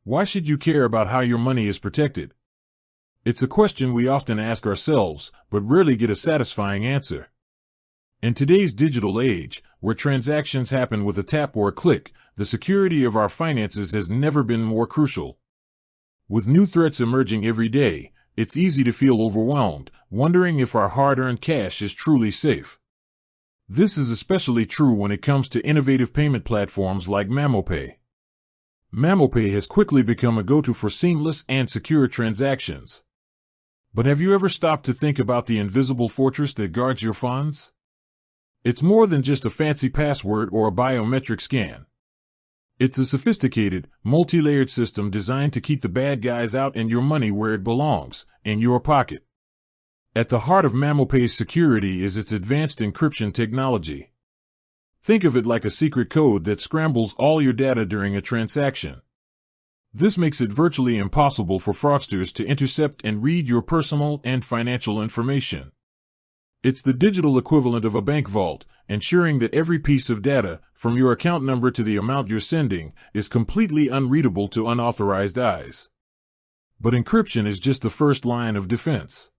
Why should you care about how your money is protected? It's a question we often ask ourselves, but rarely get a satisfying answer. In today's digital age, where transactions happen with a tap or a click, the security of our finances has never been more crucial. With new threats emerging every day, it's easy to feel overwhelmed, wondering if our hard-earned cash is truly safe. This is especially true when it comes to innovative payment platforms like Mamo. Mamo has quickly become a go-to for seamless and secure transactions. But have you ever stopped to think about the invisible fortress that guards your funds? It's more than just a fancy password or a biometric scan. It's a sophisticated, multi-layered system designed to keep the bad guys out and your money where it belongs, in your pocket. At the heart of Mamo security is its advanced encryption technology. Think of it like a secret code that scrambles all your data during a transaction. This makes it virtually impossible for fraudsters to intercept and read your personal and financial information. It's the digital equivalent of a bank vault, ensuring that every piece of data, from your account number to the amount you're sending, is completely unreadable to unauthorized eyes. But encryption is just the first line of defense.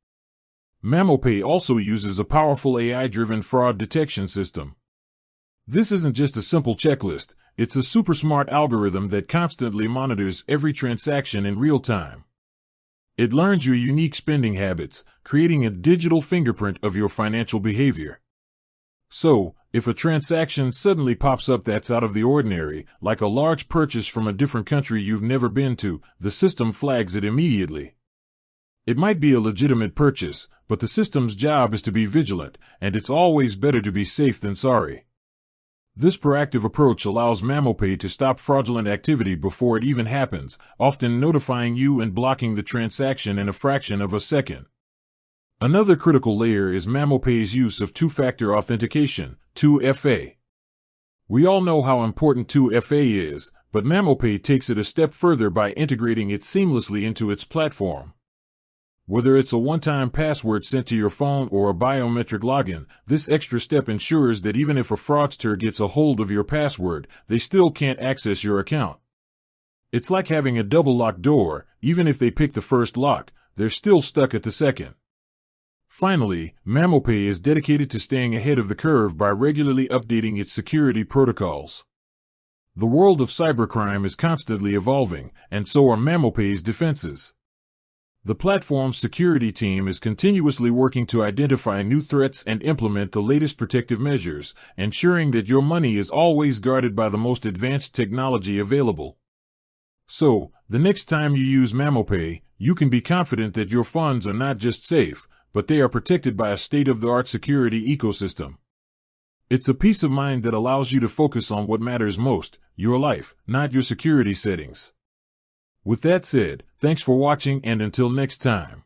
Mamo also uses a powerful AI-driven fraud detection system. This isn't just a simple checklist, it's a super smart algorithm that constantly monitors every transaction in real time. It learns your unique spending habits, creating a digital fingerprint of your financial behavior. So, if a transaction suddenly pops up that's out of the ordinary, like a large purchase from a different country you've never been to, the system flags it immediately. It might be a legitimate purchase, but the system's job is to be vigilant, and it's always better to be safe than sorry. This proactive approach allows Mamo to stop fraudulent activity before it even happens, often notifying you and blocking the transaction in a fraction of a second. Another critical layer is Mamo use of two-factor authentication, 2FA. We all know how important 2FA is, but Mamo takes it a step further by integrating it seamlessly into its platform. Whether it's a one-time password sent to your phone or a biometric login, this extra step ensures that even if a fraudster gets a hold of your password, they still can't access your account. It's like having a double-locked door. Even if they pick the first lock, they're still stuck at the second. Finally, Mamo is dedicated to staying ahead of the curve by regularly updating its security protocols. The world of cybercrime is constantly evolving, and so are Mamo's defenses. The platform's security team is continuously working to identify new threats and implement the latest protective measures, ensuring that your money is always guarded by the most advanced technology available. So, the next time you use Mamo, you can be confident that your funds are not just safe, but they are protected by a state-of-the-art security ecosystem. It's a peace of mind that allows you to focus on what matters most, your life, not your security settings. With that said, thanks for watching, and until next time.